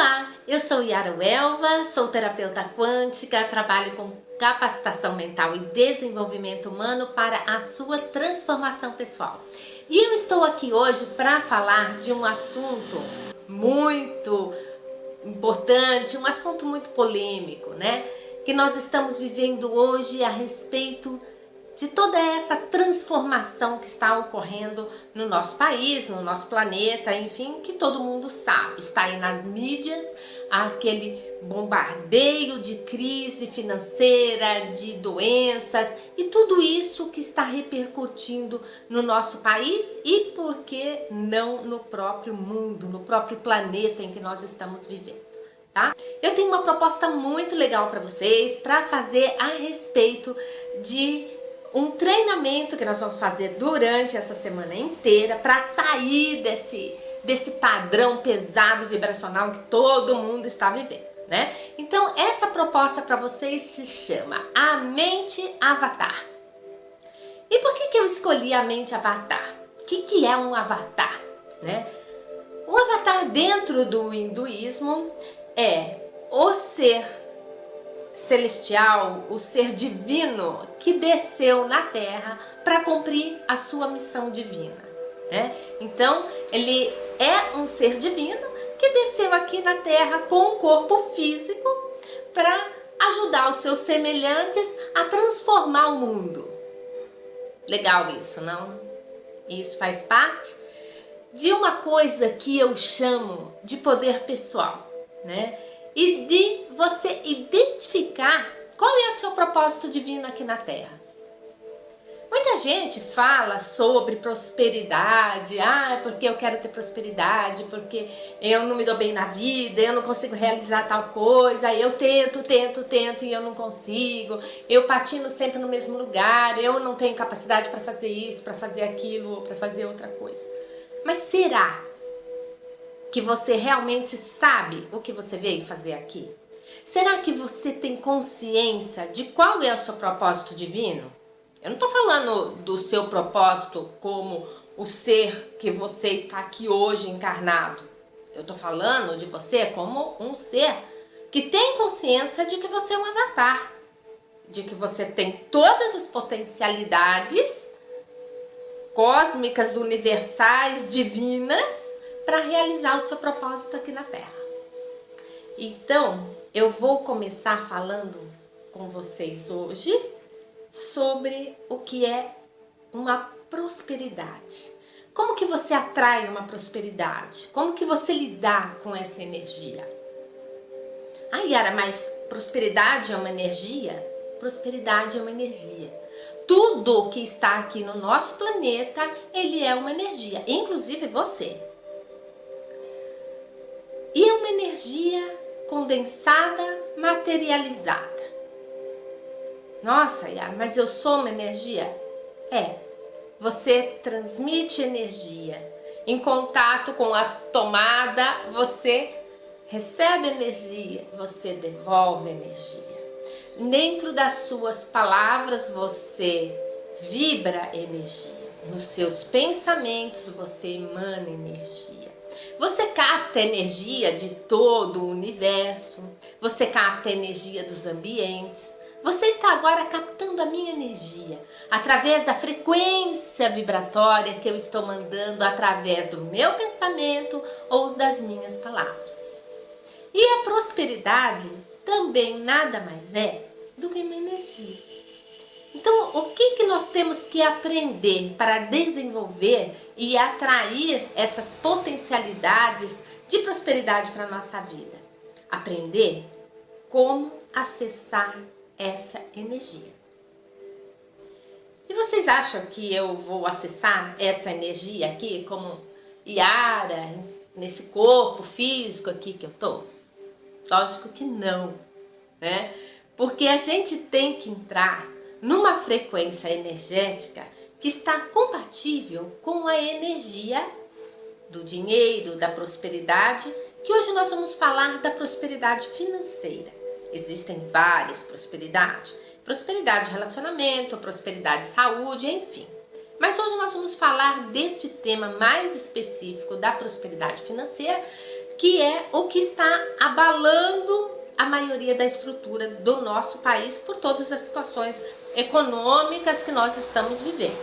Olá, eu sou Yara Welva, sou terapeuta quântica, trabalho com capacitação mental e desenvolvimento humano para a sua transformação pessoal. E eu estou aqui hoje para falar de um assunto muito importante, um assunto muito polêmico, né? Que nós estamos vivendo hoje a respeito de toda essa transformação que está ocorrendo no nosso país, no nosso planeta, enfim, que todo mundo sabe. Está aí nas mídias, aquele bombardeio de crise financeira, de doenças e tudo isso que está repercutindo no nosso país e, por que não, no próprio mundo, no próprio planeta em que nós estamos vivendo. Tá? Eu tenho uma proposta muito legal para vocês, para fazer a respeito de um treinamento que nós vamos fazer durante essa semana inteira para sair desse padrão pesado vibracional que todo mundo está vivendo, né? Então, essa proposta para vocês se chama A Mente Avatar. E por que eu escolhi a mente avatar? O que é um avatar, né? O avatar dentro do hinduísmo é o ser celestial, o ser divino que desceu na Terra para cumprir a sua missão divina, né? Então, ele é um ser divino que desceu aqui na Terra com um corpo físico para ajudar os seus semelhantes a transformar o mundo. Legal isso, não? Isso faz parte de uma coisa que eu chamo de poder pessoal, né? E de você identificar qual é o seu propósito divino aqui na Terra. Muita gente fala sobre prosperidade, porque eu quero ter prosperidade, porque eu não me dou bem na vida, eu não consigo realizar tal coisa, eu tento e eu não consigo, eu patino sempre no mesmo lugar, eu não tenho capacidade para fazer isso, para fazer aquilo, para fazer outra coisa. Mas será que você realmente sabe o que você veio fazer aqui? Será que você tem consciência de qual é o seu propósito divino? Eu não estou falando do seu propósito como o ser que você está aqui hoje encarnado. Eu estou falando de você como um ser que tem consciência de que você é um avatar, de que você tem todas as potencialidades cósmicas, universais, divinas, para realizar o seu propósito aqui na Terra. Então, eu vou começar falando com vocês hoje sobre o que é uma prosperidade. Como que você atrai uma prosperidade? Como que você lidar com essa energia? Yara, mas prosperidade é uma energia? Prosperidade é uma energia. Tudo que está aqui no nosso planeta, ele é uma energia, inclusive você. E é uma energia condensada, materializada. Nossa, Yara, mas eu sou uma energia? É. Você transmite energia. Em contato com a tomada, você recebe energia, você devolve energia. Dentro das suas palavras, você vibra energia. Nos seus pensamentos, você emana energia. Você capta a energia de todo o universo, você capta a energia dos ambientes. Você está agora captando a minha energia através da frequência vibratória que eu estou mandando através do meu pensamento ou das minhas palavras. E a prosperidade também nada mais é do que uma energia. Então, o que nós temos que aprender para desenvolver e atrair essas potencialidades de prosperidade para a nossa vida? Aprender como acessar essa energia. E vocês acham que eu vou acessar essa energia aqui como Yara, nesse corpo físico aqui que eu tô? Lógico que não, né? Porque a gente tem que entrar numa frequência energética que está compatível com a energia do dinheiro, da prosperidade, que hoje nós vamos falar da prosperidade financeira. Existem várias prosperidades. Prosperidade de relacionamento, prosperidade de saúde, enfim. Mas hoje nós vamos falar deste tema mais específico da prosperidade financeira, que é o que está abalando a maioria da estrutura do nosso país por todas as situações econômicas que nós estamos vivendo,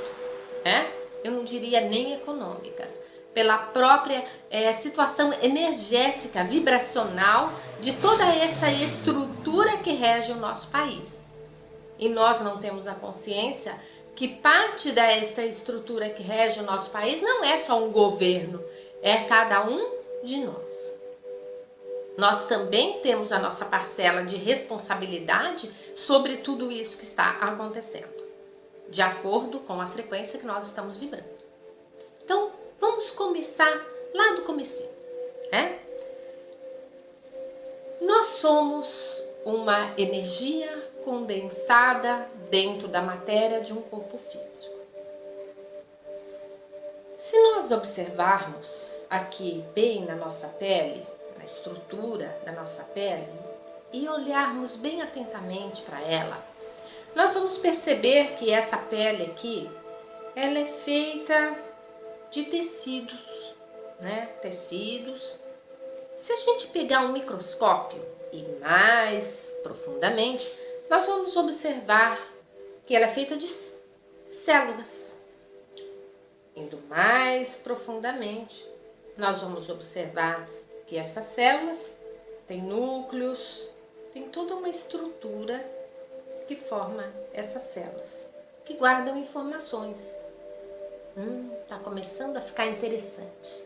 né? Eu não diria nem econômicas, pela própria situação energética, vibracional de toda essa estrutura que rege o nosso país. E nós não temos a consciência que parte desta estrutura que rege o nosso país não é só um governo, é cada um de nós. Nós também temos a nossa parcela de responsabilidade sobre tudo isso que está acontecendo, de acordo com a frequência que nós estamos vibrando. Então, vamos começar lá do comecinho, né? Nós somos uma energia condensada dentro da matéria de um corpo físico. Se nós observarmos aqui bem na nossa pele, na estrutura da nossa pele, e olharmos bem atentamente para ela, nós vamos perceber que essa pele aqui, ela é feita de tecidos, né? Tecidos. Se a gente pegar um microscópio e ir mais profundamente, nós vamos observar que ela é feita de células. Indo mais profundamente, nós vamos observar que essas células têm núcleos, tem toda uma estrutura que forma essas células, que guardam informações. Tá começando a ficar interessante.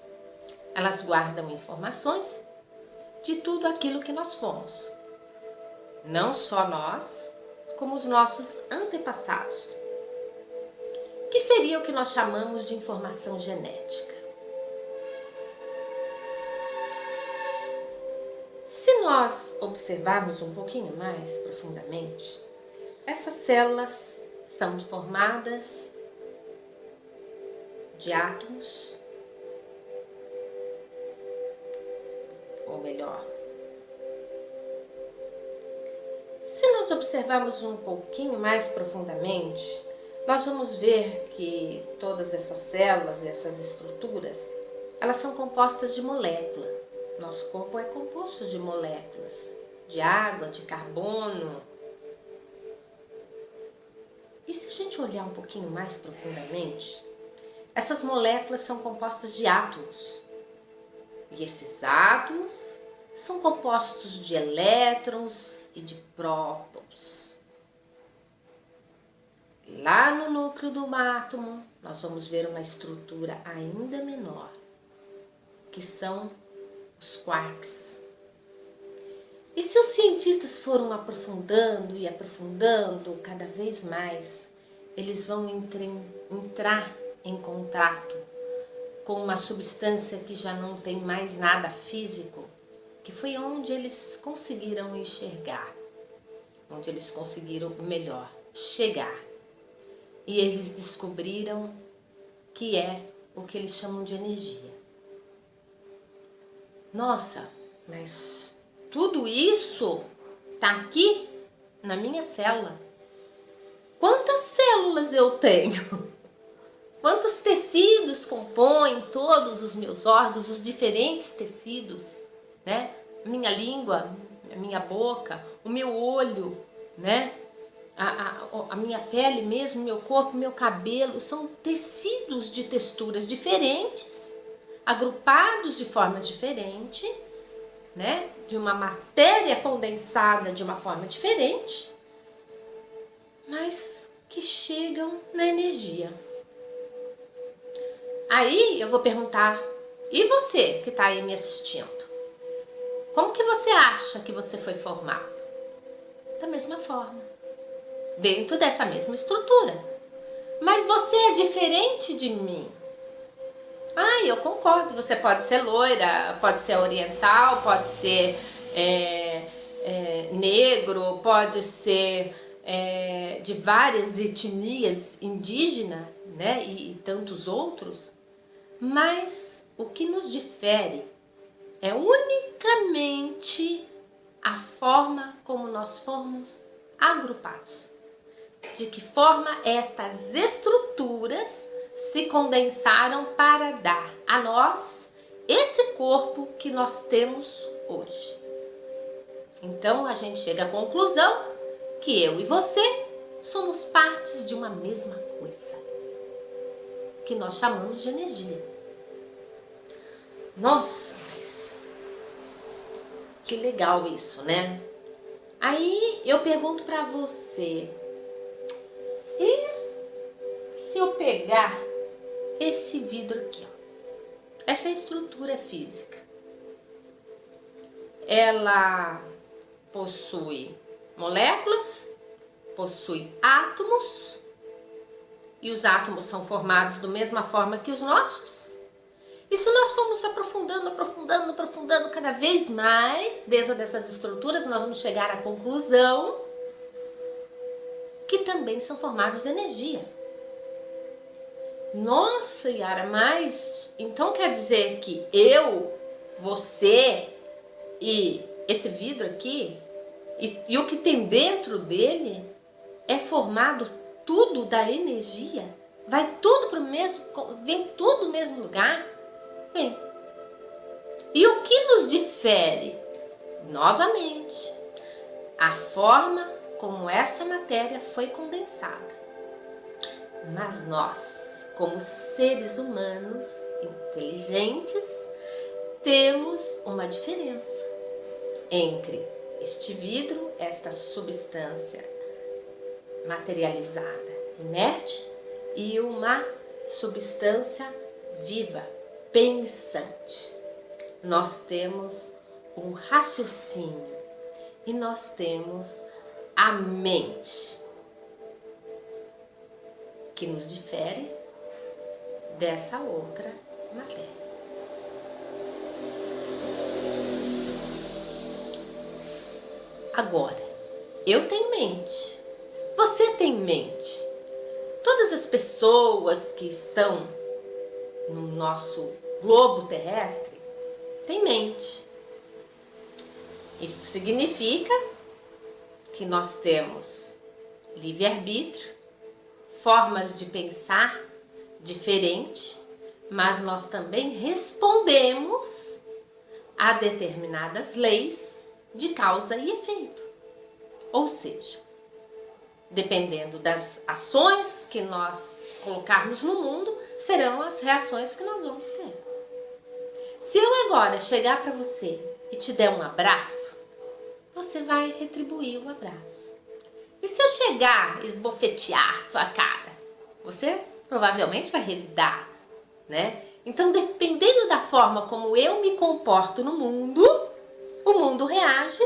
Elas guardam informações de tudo aquilo que nós fomos. Não só nós, como os nossos antepassados. Que seria o que nós chamamos de informação genética. Se nós observarmos um pouquinho mais profundamente, essas células são formadas de átomos, ou melhor, se nós observarmos um pouquinho mais profundamente, nós vamos ver que todas essas células, essas estruturas, elas são compostas de moléculas. Nosso corpo é composto de moléculas, de água, de carbono. E se a gente olhar um pouquinho mais profundamente, essas moléculas são compostas de átomos. E esses átomos são compostos de elétrons e de prótons. Lá no núcleo do átomo, nós vamos ver uma estrutura ainda menor, que são os quarks. E se os cientistas foram aprofundando e aprofundando cada vez mais, eles vão entrar em contato com uma substância que já não tem mais nada físico, que foi onde eles conseguiram enxergar, onde eles conseguiram, melhor, chegar. E eles descobriram que é o que eles chamam de energia. Nossa, mas tudo isso tá aqui na minha célula. Quantas células eu tenho? Quantos tecidos compõem todos os meus órgãos, os diferentes tecidos, né? Minha língua, a minha boca, o meu olho, né? A minha pele mesmo, meu corpo, meu cabelo, são tecidos de texturas diferentes, agrupados de formas diferentes, né? De uma matéria condensada de uma forma diferente, mas que chegam na energia. Aí eu vou perguntar, e você que está aí me assistindo? Como que você acha que você foi formado? Da mesma forma, dentro dessa mesma estrutura. Mas você é diferente de mim. Eu concordo, você pode ser loira, pode ser oriental, pode ser negro, pode ser de várias etnias indígenas, né, e tantos outros. Mas o que nos difere é unicamente a forma como nós fomos agrupados. De que forma estas estruturas se condensaram para dar a nós esse corpo que nós temos hoje. Então a gente chega à conclusão que eu e você somos partes de uma mesma coisa, que nós chamamos de energia. Nossa, mas que legal isso, né? Aí eu pergunto para você, e se eu pegar esse vidro aqui, ó, essa estrutura física, ela possui moléculas, possui átomos, e os átomos são formados da mesma forma que os nossos? E se nós formos aprofundando cada vez mais dentro dessas estruturas, nós vamos chegar à conclusão que também são formados de energia. Nossa, Yara, mas então quer dizer que eu, você e esse vidro aqui e o que tem dentro dele é formado tudo da energia? Vai tudo pro mesmo, vem tudo no mesmo lugar? Bem, e o que nos difere? Novamente, a forma como essa matéria foi condensada. Mas nós, como seres humanos inteligentes, temos uma diferença entre este vidro, esta substância materializada, inerte, e uma substância viva, pensante. Nós temos um raciocínio e nós temos a mente, que nos difere dessa outra matéria. Agora, eu tenho mente, você tem mente. Todas as pessoas que estão no nosso globo terrestre têm mente. Isso significa que nós temos livre-arbítrio, formas de pensar diferentes, mas nós também respondemos a determinadas leis de causa e efeito. Ou seja, dependendo das ações que nós colocarmos no mundo, serão as reações que nós vamos ter. Se eu agora chegar para você e te der um abraço, você vai retribuir o abraço. E se eu chegar e esbofetear sua cara, você provavelmente vai revidar, né? Então, dependendo da forma como eu me comporto no mundo, o mundo reage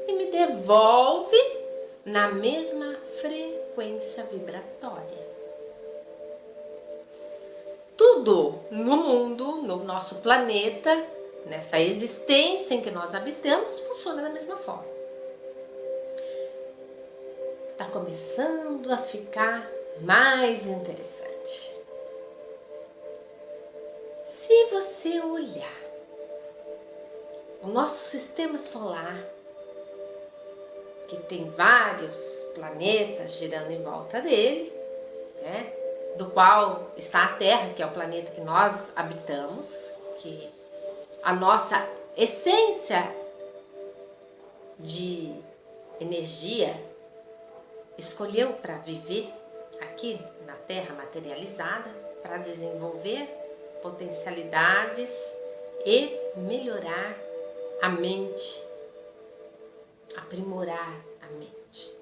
e me devolve na mesma frequência vibratória. Tudo no mundo, no nosso planeta, nessa existência em que nós habitamos, funciona da mesma forma. Está começando a ficar mais interessante. Se você olhar o nosso sistema solar, que tem vários planetas girando em volta dele, né? Do qual está a Terra, que é o planeta que nós habitamos, que a nossa essência de energia escolheu para viver aqui na Terra materializada, para desenvolver potencialidades e melhorar a mente, aprimorar a mente.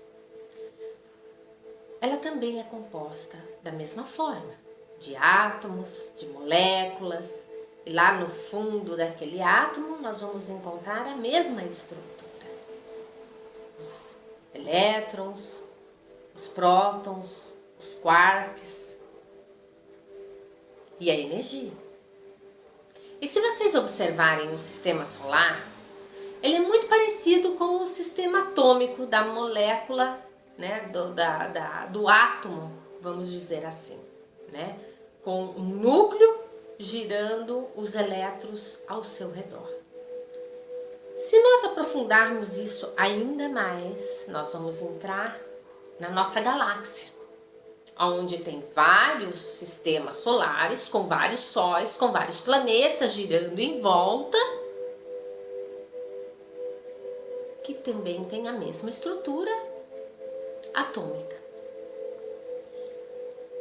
Ela também é composta da mesma forma, de átomos, de moléculas, e lá no fundo daquele átomo nós vamos encontrar a mesma estrutura. Os elétrons, os prótons, os quarks e a energia. E se vocês observarem o sistema solar, ele é muito parecido com o sistema atômico da molécula, né, do átomo, vamos dizer assim, né, com um núcleo girando os elétrons ao seu redor. Se nós aprofundarmos isso ainda mais, nós vamos entrar na nossa galáxia. onde tem vários sistemas solares, com vários sóis, com vários planetas girando em volta, que também tem a mesma estrutura atômica.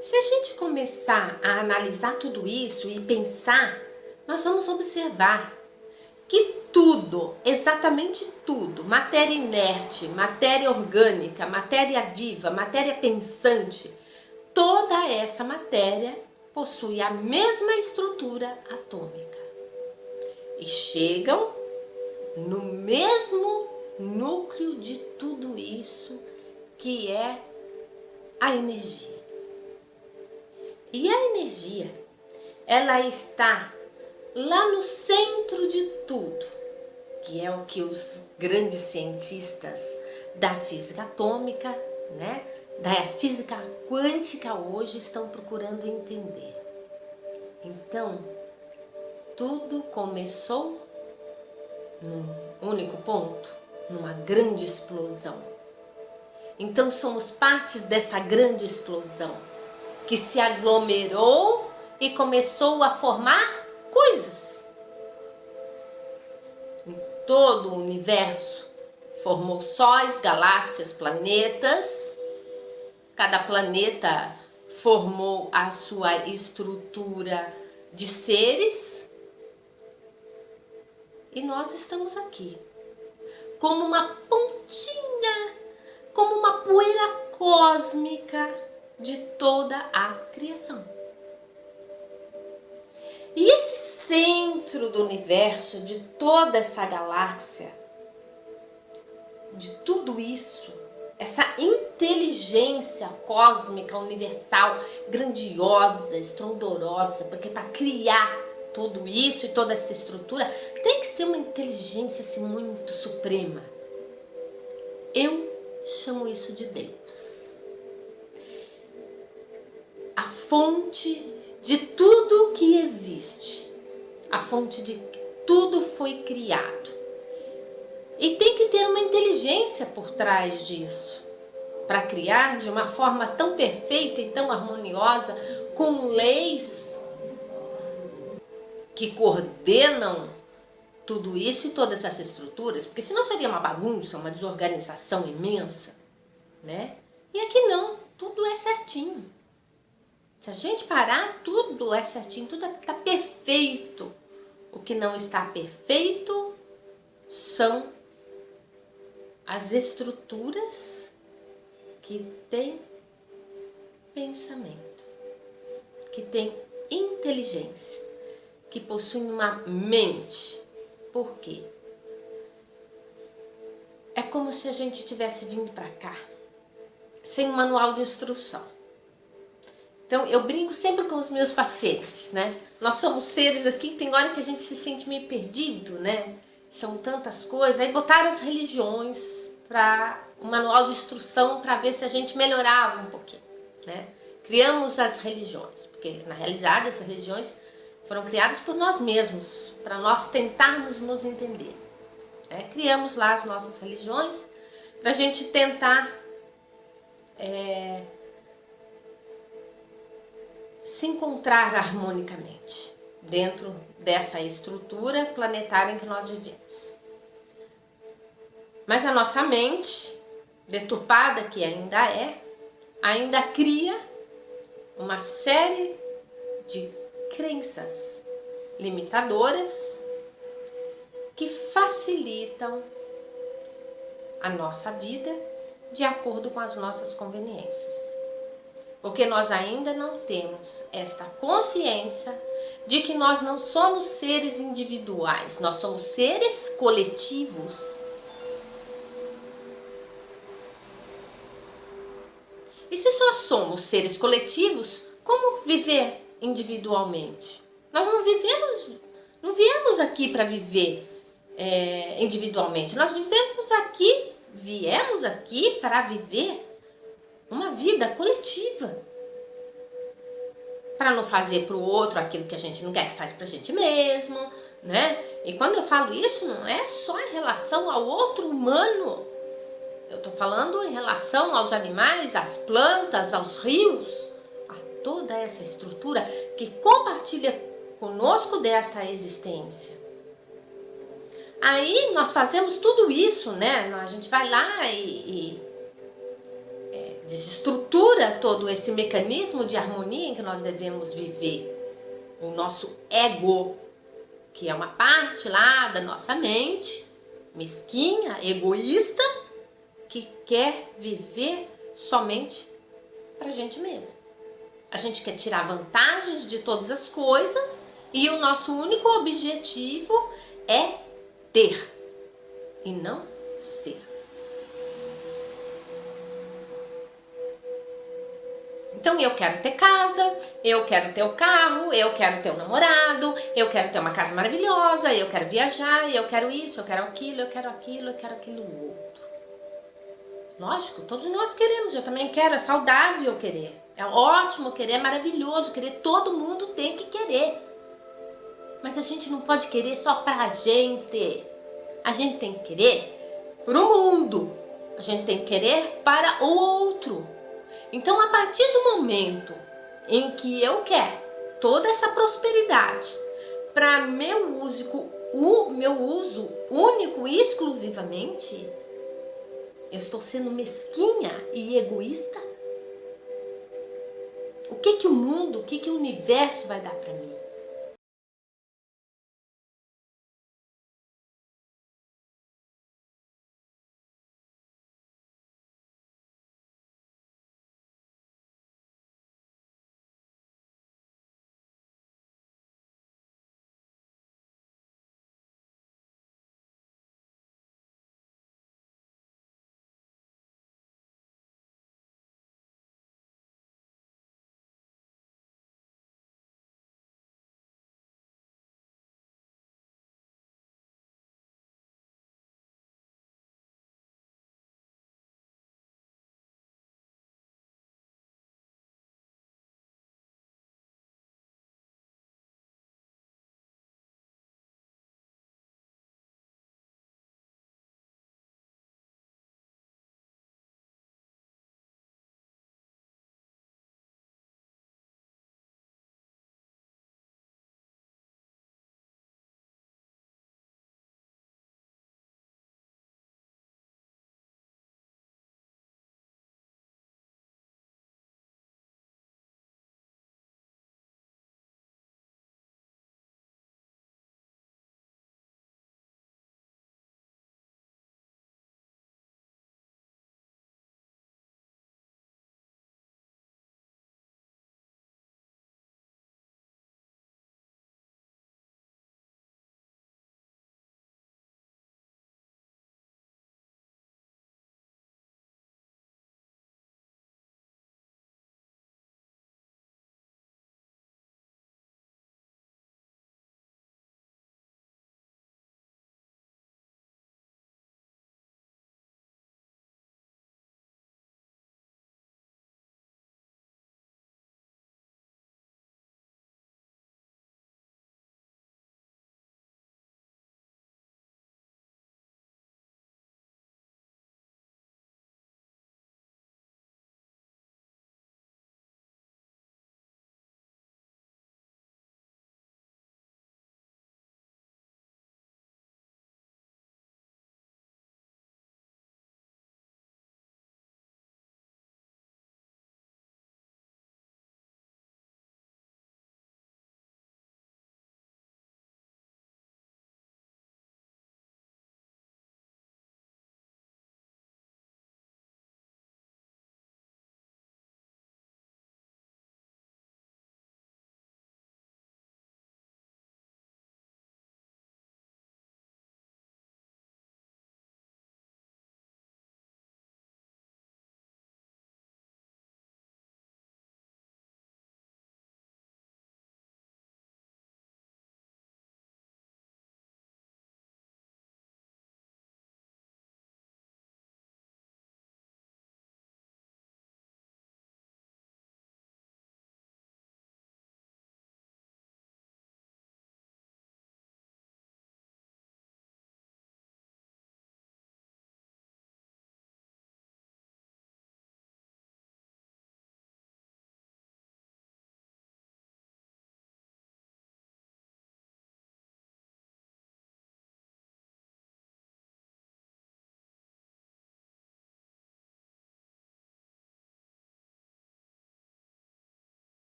Se a gente começar a analisar tudo isso e pensar, nós vamos observar que tudo, exatamente tudo, matéria inerte, matéria orgânica, matéria viva, matéria pensante, toda essa matéria possui a mesma estrutura atômica e chegam no mesmo núcleo de tudo isso, que é a energia. E a energia, ela está lá no centro de tudo, que é o que os grandes cientistas da física atômica, né, da física quântica hoje estão procurando entender. Então, tudo começou num único ponto, numa grande explosão. Então somos partes dessa grande explosão que se aglomerou e começou a formar coisas. Em todo o universo formou sóis, galáxias, planetas. Cada planeta formou a sua estrutura de seres. E nós estamos aqui, como uma pontinha, como uma poeira cósmica de toda a criação. E esse centro do universo, de toda essa galáxia, de tudo isso, essa inteligência cósmica, universal, grandiosa, estrondorosa, porque para criar tudo isso e toda essa estrutura, tem que ser uma inteligência assim, muito suprema. Eu chamo isso de Deus. A fonte de tudo que existe. A fonte de que tudo foi criado. E tem que ter uma inteligência por trás disso, para criar de uma forma tão perfeita e tão harmoniosa, com leis que coordenam tudo isso e todas essas estruturas, porque senão seria uma bagunça, uma desorganização imensa, né? E aqui não, tudo é certinho. Se a gente parar, tudo é certinho, tudo está perfeito. O que não está perfeito são as estruturas que têm pensamento, que têm inteligência, que possuem uma mente. Por quê? É como se a gente tivesse vindo para cá sem um manual de instrução. Então, eu brinco sempre com os meus pacientes, né? Nós somos seres aqui, tem hora que a gente se sente meio perdido, né? São tantas coisas. Aí botaram as religiões para um manual de instrução para ver se a gente melhorava um pouquinho, né? Criamos as religiões, porque na realidade as religiões foram criadas por nós mesmos, para nós tentarmos nos entender, né? Criamos lá as nossas religiões para a gente tentar se encontrar harmonicamente dentro dessa estrutura planetária em que nós vivemos. Mas a nossa mente, deturpada que ainda cria uma série de crenças limitadoras que facilitam a nossa vida de acordo com as nossas conveniências. Porque nós ainda não temos esta consciência de que nós não somos seres individuais, nós somos seres coletivos. E se só somos seres coletivos, como viver individualmente? Nós não viemos aqui para viver individualmente, nós viemos aqui para viver uma vida coletiva, para não fazer para o outro aquilo que a gente não quer que faz para a gente mesmo, né? E quando eu falo isso, não é só em relação ao outro humano, Eu estou falando em relação aos animais, às plantas, aos rios, a toda essa estrutura que compartilha conosco desta existência. Aí nós fazemos tudo isso, né? A gente vai lá e desestrutura todo esse mecanismo de harmonia em que nós devemos viver. O nosso ego, que é uma parte lá da nossa mente, mesquinha, egoísta, que quer viver somente pra gente mesmo. A gente quer tirar vantagens de todas as coisas e o nosso único objetivo é ter e não ser. Então eu quero ter casa, eu quero ter o carro, eu quero ter um namorado, eu quero ter uma casa maravilhosa, eu quero viajar, eu quero isso, eu quero aquilo, eu quero aquilo, eu quero aquilo outro. Lógico, todos nós queremos, eu também quero, é saudável querer, é ótimo querer, é maravilhoso querer, todo mundo tem que querer. Mas a gente não pode querer só pra gente, a gente tem que querer pro mundo, a gente tem que querer para o outro. Então, a partir do momento em que eu quero toda essa prosperidade para meu uso único e exclusivamente, eu estou sendo mesquinha e egoísta? O que o mundo, o que o universo vai dar para mim?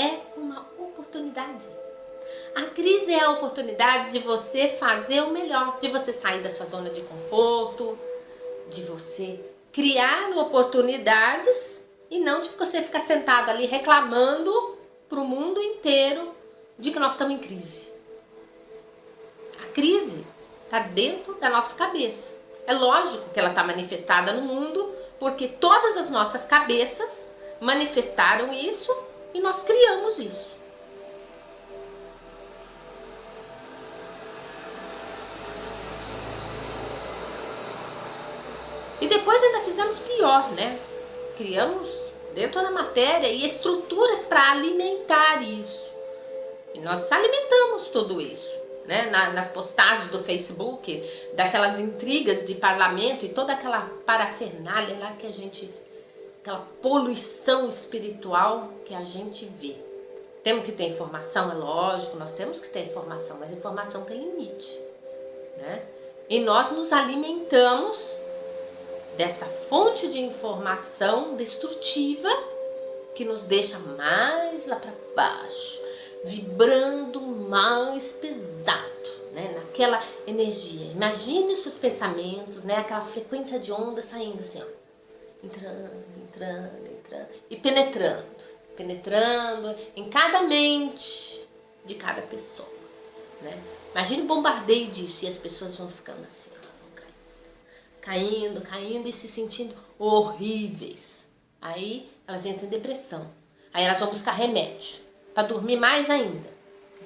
é uma oportunidade. A crise é a oportunidade de você fazer o melhor, de você sair da sua zona de conforto, de você criar oportunidades e não de você ficar sentado ali reclamando para o mundo inteiro de que nós estamos em crise. A crise está dentro da nossa cabeça. É lógico que ela está manifestada no mundo, porque todas as nossas cabeças manifestaram isso e nós criamos isso. E depois ainda fizemos pior, né? Criamos dentro da matéria e estruturas para alimentar isso. E nós alimentamos tudo isso, né? Nas postagens do Facebook, daquelas intrigas de parlamento e toda aquela parafernália lá que a gente, aquela poluição espiritual que a gente vê. Temos que ter informação, é lógico, nós temos que ter informação, mas informação tem limite, né? E nós nos alimentamos desta fonte de informação destrutiva que nos deixa mais lá para baixo, vibrando mais pesado, né? Naquela energia. Imagine os seus pensamentos, né? Aquela frequência de onda saindo assim, ó, entrando e penetrando em cada mente de cada pessoa, né? Imagine o bombardeio disso e as pessoas vão ficando assim, ó, caindo e se sentindo horríveis. Aí elas entram em depressão. Aí elas vão buscar remédio para dormir mais ainda.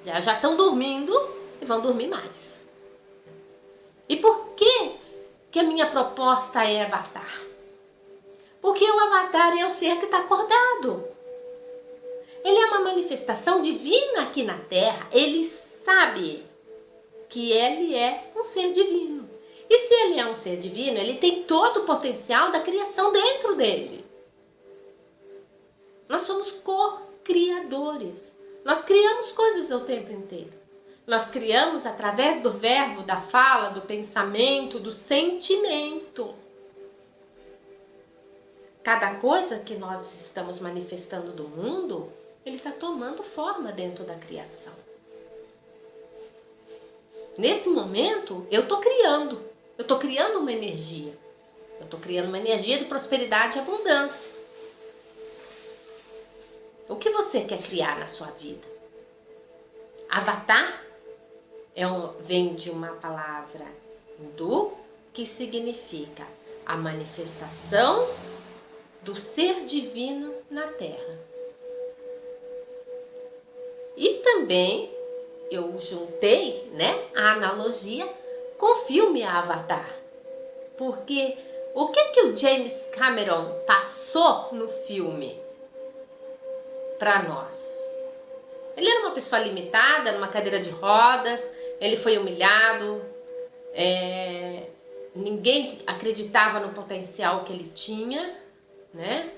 Já estão dormindo e vão dormir mais. E por que a minha proposta é Avatar? Porque o Avatar é o ser que está acordado. Ele é uma manifestação divina aqui na Terra. Ele sabe que ele é um ser divino. E se ele é um ser divino, ele tem todo o potencial da criação dentro dele. Nós somos co-criadores. Nós criamos coisas o tempo inteiro. Nós criamos através do verbo, da fala, do pensamento, do sentimento. Cada coisa que nós estamos manifestando do mundo, ele está tomando forma dentro da criação. Nesse momento, eu estou criando. Eu estou criando uma energia. Eu estou criando uma energia de prosperidade e abundância. O que você quer criar na sua vida? Avatar vem de uma palavra hindu que significa a manifestação do ser divino na Terra. E também eu juntei, né, a analogia com o filme Avatar. Porque o que o James Cameron passou no filme para nós? Ele era uma pessoa limitada, numa cadeira de rodas, ele foi humilhado, ninguém acreditava no potencial que ele tinha, né?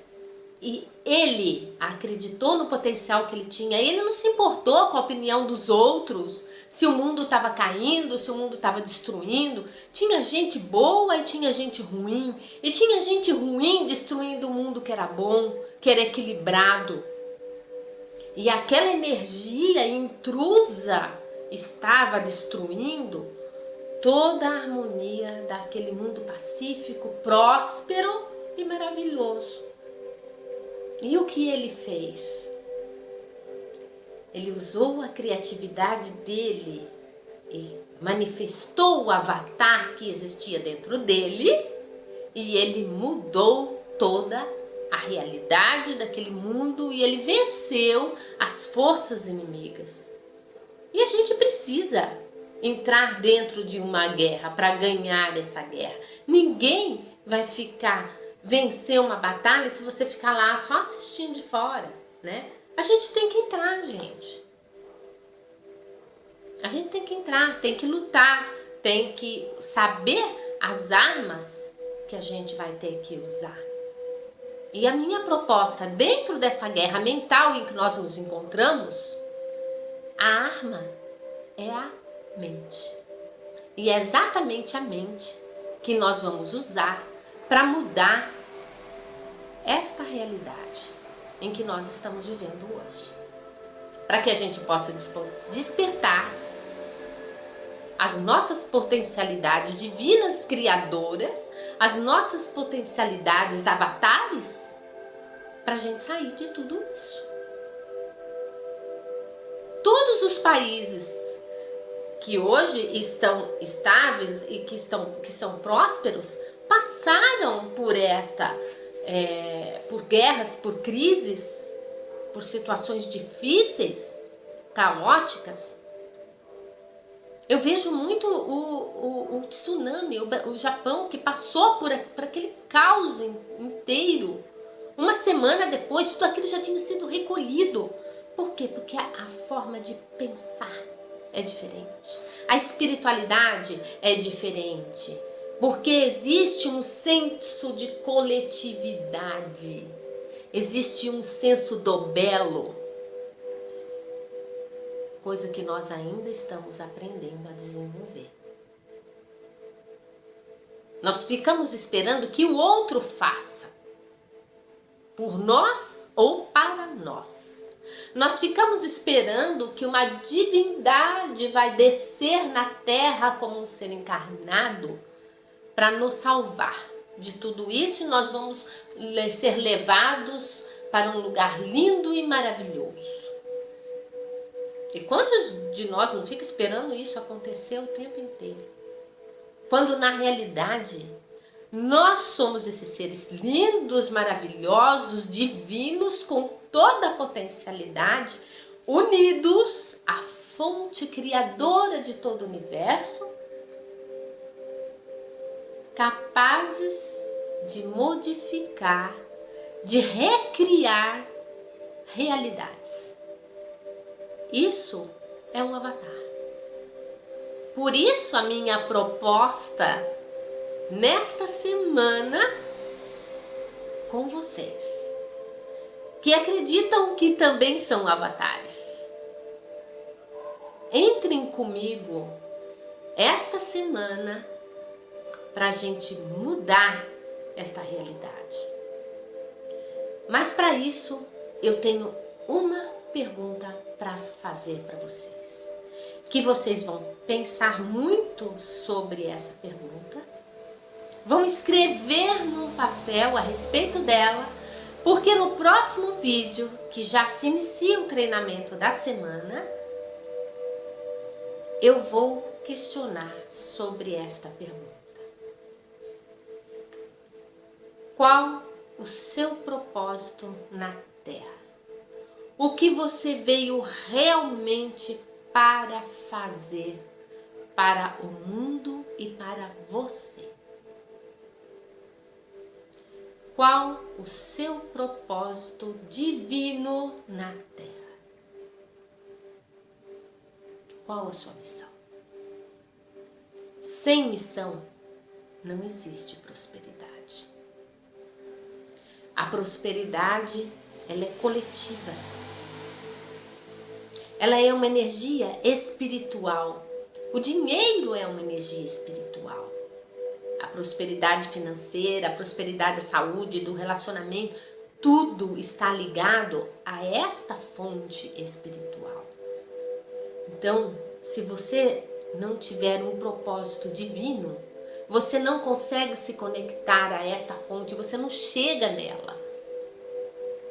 E ele acreditou no potencial que ele tinha. Ele não se importou com a opinião dos outros, se o mundo estava caindo, se o mundo estava destruindo. Tinha gente boa e tinha gente ruim. E tinha gente ruim destruindo o mundo que era bom, que era equilibrado. E aquela energia intrusa estava destruindo toda a harmonia daquele mundo pacífico, próspero e maravilhoso. E o que ele fez? Ele usou a criatividade dele e manifestou o avatar que existia dentro dele e ele mudou toda a realidade daquele mundo e ele venceu as forças inimigas. E a gente precisa entrar dentro de uma guerra para ganhar essa guerra. Ninguém vai vencer uma batalha se você ficar lá só assistindo de fora, né? A gente tem que entrar, gente. A gente tem que entrar, tem que lutar, tem que saber as armas que a gente vai ter que usar. E a minha proposta dentro dessa guerra mental em que nós nos encontramos, a arma é a mente. E é exatamente a mente que nós vamos usar para mudar esta realidade em que nós estamos vivendo hoje. para que a gente possa despertar as nossas potencialidades divinas criadoras, as nossas potencialidades avatares, para a gente sair de tudo isso. Todos os países que hoje estão estáveis e que são prósperos passaram por por guerras, por crises, por situações difíceis, caóticas. Eu vejo muito o tsunami, o Japão, que passou por aquele caos inteiro. Uma semana depois, tudo aquilo já tinha sido recolhido. Por quê? Porque a forma de pensar é diferente. A espiritualidade é diferente. Porque existe um senso de coletividade. Existe um senso do belo. Coisa que nós ainda estamos aprendendo a desenvolver. Nós ficamos esperando que o outro faça. Por nós ou para nós. Nós ficamos esperando que uma divindade vai descer na terra como um ser encarnado para nos salvar de tudo isso, e nós vamos ser levados para um lugar lindo e maravilhoso. E quantos de nós não fica esperando isso acontecer o tempo inteiro? Quando na realidade nós somos esses seres lindos, maravilhosos, divinos, com toda a potencialidade, unidos à fonte criadora de todo o universo, capazes de modificar, de recriar realidades. Isso é um avatar. Por isso a minha proposta nesta semana com vocês, que acreditam que também são avatares. Entrem comigo esta semana para a gente mudar esta realidade. Mas para isso eu tenho uma pergunta para fazer para vocês, que vocês vão pensar muito sobre essa pergunta, vão escrever num papel a respeito dela, porque no próximo vídeo, que já se inicia o treinamento da semana, eu vou questionar sobre esta pergunta. Qual o seu propósito na Terra? O que você veio realmente para fazer para o mundo e para você? Qual o seu propósito divino na Terra? Qual a sua missão? Sem missão não existe prosperidade. A prosperidade, ela é coletiva. Ela é uma energia espiritual. O dinheiro é uma energia espiritual. A prosperidade financeira, a prosperidade da saúde, do relacionamento, tudo está ligado a esta fonte espiritual. Então, se você não tiver um propósito divino, você não consegue se conectar a esta fonte, você não chega nela.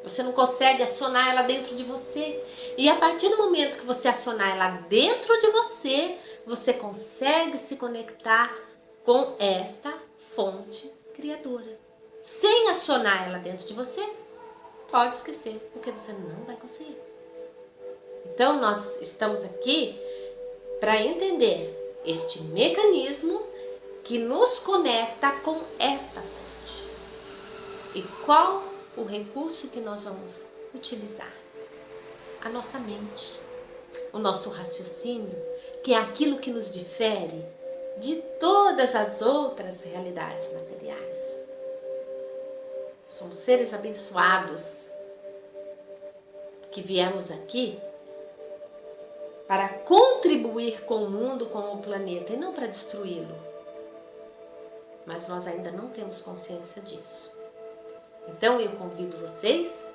Você não consegue acionar ela dentro de você. E a partir do momento que você acionar ela dentro de você, você consegue se conectar com esta fonte criadora. Sem acionar ela dentro de você, pode esquecer, porque você não vai conseguir. Então nós estamos aqui para entender este mecanismo que nos conecta com esta fonte. E qual o recurso que nós vamos utilizar? A nossa mente, o nosso raciocínio, que é aquilo que nos difere de todas as outras realidades materiais. Somos seres abençoados que viemos aqui para contribuir com o mundo, com o planeta, e não para destruí-lo. Mas nós ainda não temos consciência disso. Então eu convido vocês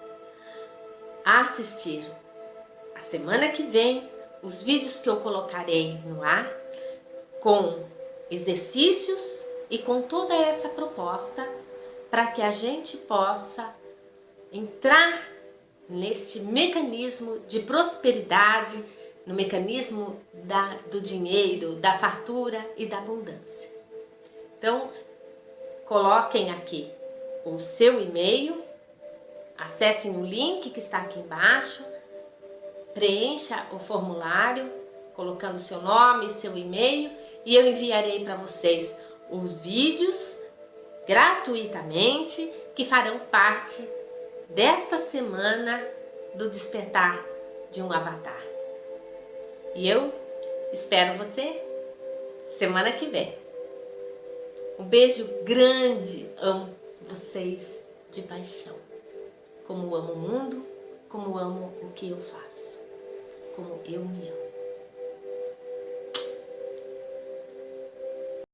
a assistir a semana que vem, os vídeos que eu colocarei no ar, com exercícios e com toda essa proposta, para que a gente possa entrar neste mecanismo de prosperidade, no mecanismo do dinheiro, da fartura e da abundância. Então, coloquem aqui o seu e-mail, acessem o link que está aqui embaixo, preencha o formulário, colocando seu nome e seu e-mail, e eu enviarei para vocês os vídeos gratuitamente que farão parte desta semana do despertar de um avatar. E eu espero você semana que vem. Um beijo grande, amo vocês de paixão. Como amo o mundo, como amo o que eu faço, como eu me amo.